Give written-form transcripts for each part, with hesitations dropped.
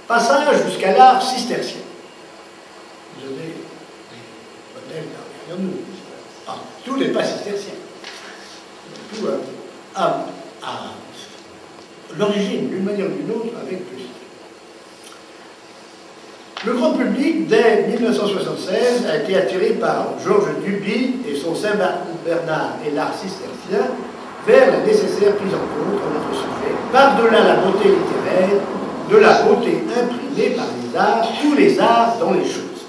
Passage jusqu'à l'art cistercien. Vous avez des modèles derrière nous. Ah, tout n'est pas cistercien. Tout a l'origine, d'une manière ou d'une autre, avec le système. Le grand public, dès 1976, a été attiré par Georges Duby et son Saint-Bernard et l'art cistercien vers la nécessaire prise en compte de notre sujet, par-delà la beauté littéraire, de la beauté imprimée par les arts, tous les arts dans les choses.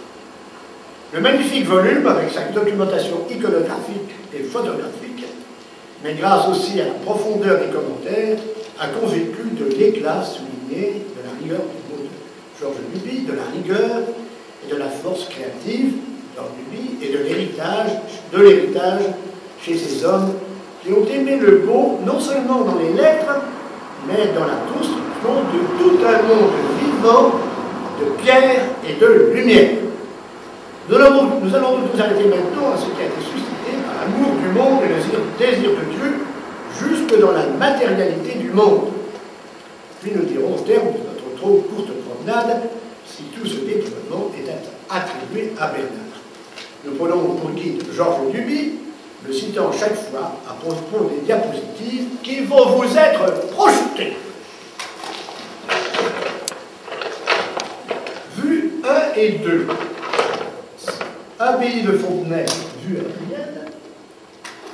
Le magnifique volume, avec sa documentation iconographique et photographique, mais grâce aussi à la profondeur des commentaires, a convaincu de l'éclat souligné de la rigueur du mot de Georges Duby, de la rigueur et de la force créative de Georges Duby et de l'héritage chez ces hommes qui ont aimé le beau, non seulement dans les lettres, mais dans la construction de tout un monde vivant, de pierre et de lumière. Nous allons nous arrêter maintenant à ce qui a été suscité par l'amour du monde et le désir de Dieu, jusque dans la matérialité du monde. Puis nous dirons au terme de notre trop courte promenade si tout ce développement est attribué à Bernard. Nous prenons pour guide Georges Duby, le citant chaque fois à propos des diapositives qui vont vous être projetées. Vue 1 et 2. Abbaye de Fontenay, vue aérienne.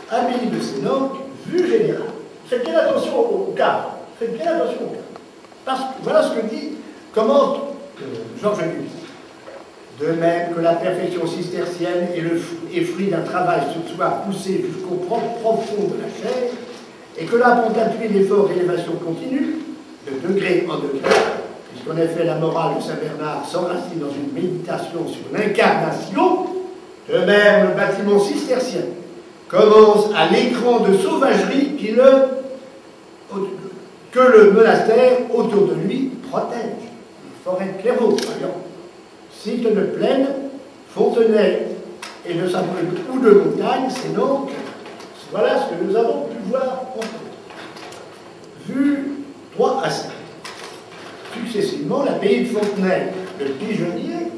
Abbaye de Sénanque, vue générale. Faites bien attention au cadre. Faites bien attention au cadre. Parce que voilà ce que dit, commente Georges Duby. De même que la perfection cistercienne est fruit d'un travail sur soi poussé jusqu'au profond de la chair, et que là vont appuyer l'effort d'élévation continue, de degré en degré, puisqu'en effet la morale de Saint-Bernard s'enracine dans une méditation sur l'incarnation, de même le bâtiment cistercien commence à l'écran de sauvagerie que le monastère autour de lui protège. Les forêts de Clairvaux, par exemple, sites de plaine, Fontenay et de sa ou de montagne, c'est donc, voilà ce que nous avons pu voir en fait. Vue 3 à 5. Successivement, l'abbaye de Fontenay, le pigeonnier,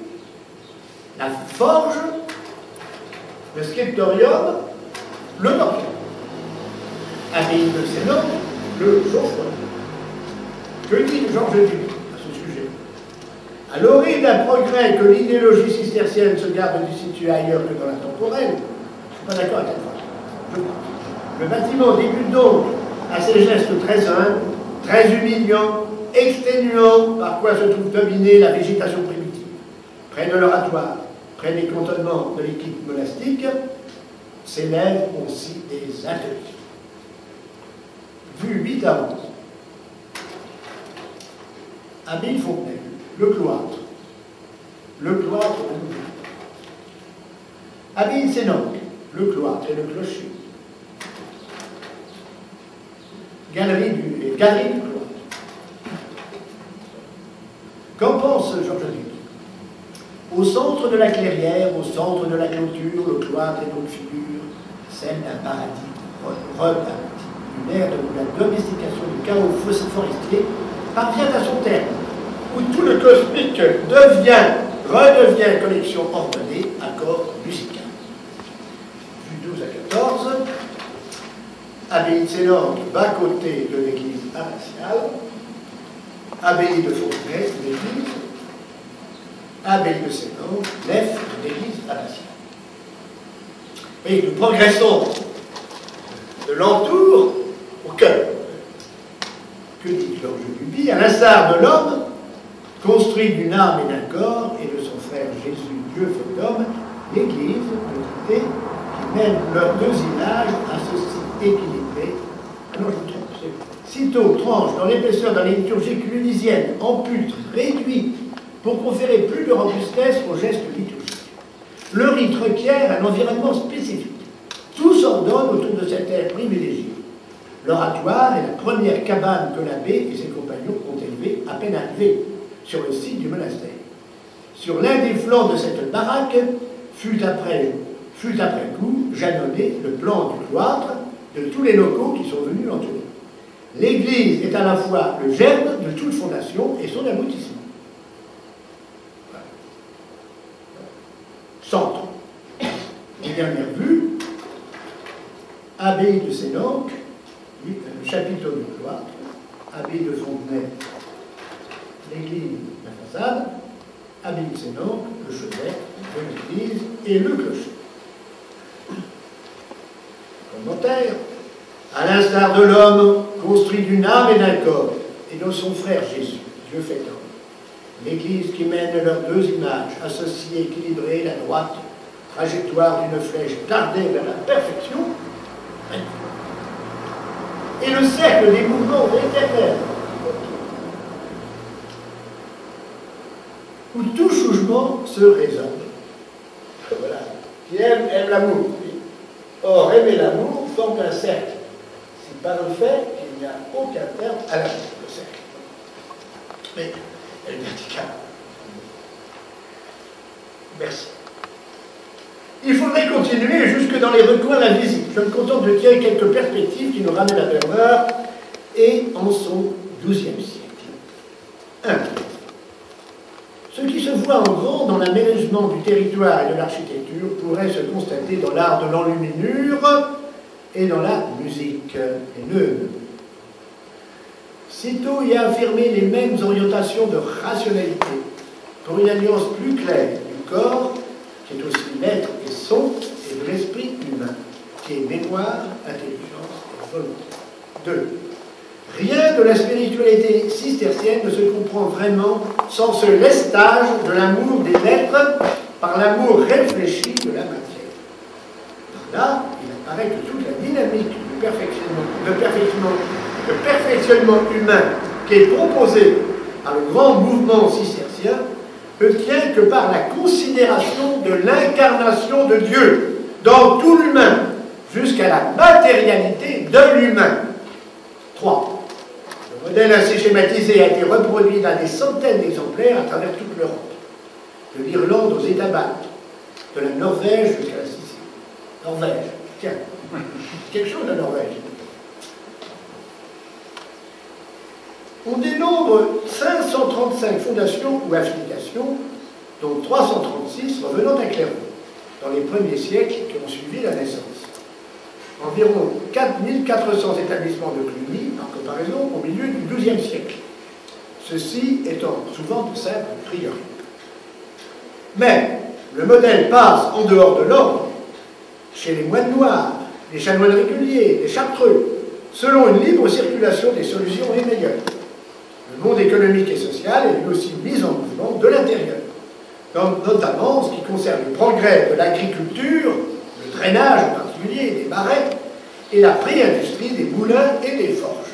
la forge, le scriptorium, le nord. Abbaye de Sénanque, le Geoffroy. Que dit Georges Duby à ce sujet? À l'origine d'un progrès que l'idéologie cistercienne se garde de situer ailleurs que dans la temporelle, je ne suis pas d'accord avec cette phrase. Le bâtiment débute donc à ces gestes très humbles, très humiliants, exténuants, par quoi se trouve dominée la végétation primitive. Près de l'oratoire, près des cantonnements de l'équipe monastique, s'élèvent aussi des ateliers. Vue 8 à 11. Abbaye de Fontenay, le cloître. Le cloître de Louvain. Abbaye de Sénanque, le cloître et le clocher. Galerie du cloître. Qu'en pense Georges Duby? Au centre de la clairière, au centre de la clôture, le cloître est donc figure, celle d'un paradis rebâti, une ère où la domestication du chaos forestier parvient à son terme, où tout le cosmique redevient collection ordonnée, accord musical. Du 12 à 14, abbaye de Sénanque, bas-côté de l'église abbatiale, abbaye de Fontenay, l'église, abbaye de Sénanque, nef de l'église abbatiale. Et nous progressons de l'entour au cœur. Que dit Georges Duby? À l'instar de l'homme, construit d'une âme et d'un corps, et de son frère Jésus, Dieu fait homme, l'Église, de côté, qui mène leurs deux images à ce site équilibré. Ah non, je me trompe, c'est sitôt tranche dans l'épaisseur d'un liturgique lunisienne, ampute, réduite, pour conférer plus de robustesse aux gestes liturgiques. Le rite requiert un environnement spécifique. Tout s'ordonne autour de cette ère privilégiée. L'oratoire est la première cabane que l'abbé et ses compagnons ont élevée, à peine arrivés, sur le site du monastère. Sur l'un des flancs de cette baraque fut après coup jalonné le plan du cloître de tous les locaux qui sont venus l'entourer. L'église est à la fois le germe de toute fondation et son aboutissement. j'ai dernière vue, abbaye de Sénanque, le chapiteau du cloître, abbaye de Fontenay, l'église, la façade, abbaye de Sénanque, le chevet de l'église et le clocher. Commentaire. À l'instar de l'homme, construit d'une âme et d'un corps, et de son frère Jésus, Dieu fait homme. L'Église qui mène leurs deux images, associées, équilibrées, la droite, trajectoire d'une flèche dardée vers la perfection, et le cercle des mouvements éternels, où tout changement se résonne. Voilà. Qui aime l'amour. Or, aimer l'amour forme un cercle. C'est par le fait qu'il n'y a aucun terme à l'amour, le cercle. Mais elle est verticale. Merci. Il faudrait continuer jusque dans les recoins invisibles. Je me contente de tirer quelques perspectives qui nous ramènent à Bernard et en son XIIe siècle. 1. Ce qui se voit en grand dans l'aménagement du territoire et de l'architecture pourrait se constater dans l'art de l'enluminure et dans la musique haineuse. Sitôt y a affirmé les mêmes orientations de rationalité pour une alliance plus claire du corps, qui est aussi l'être et son, et de l'esprit humain, qui est mémoire, intelligence et volonté. 2. Rien de la spiritualité cistercienne ne se comprend vraiment sans ce lestage de l'amour des lettres par l'amour réfléchi de la matière. Par là, il apparaît que toute la dynamique du perfectionnement humain qui est proposée par le grand mouvement cistercien ne tient que par la considération de l'incarnation de Dieu dans tout l'humain, jusqu'à la matérialité de l'humain. 3. Le modèle ainsi schématisé a été reproduit dans des centaines d'exemplaires à travers toute l'Europe, de l'Irlande aux États baltes, de la Norvège jusqu'à la Sicile. Norvège, tiens, quelque chose de Norvège. On dénombre 535 fondations ou affiliations, dont 336 revenant à Clairvaux, dans les premiers siècles qui ont suivi la naissance. Environ 4400 établissements de Cluny, en comparaison, au milieu du XIIe siècle. Ceux-ci étant souvent de simples prieurés. Mais le modèle passe en dehors de l'ordre, chez les moines noirs, les chanoines réguliers, les chartreux, selon une libre circulation des solutions les meilleures. Le monde économique et social est lui aussi mis en mouvement de l'intérieur, notamment en ce qui concerne le progrès de l'agriculture, le drainage en particulier, des marais, et la pré-industrie des moulins et des forges.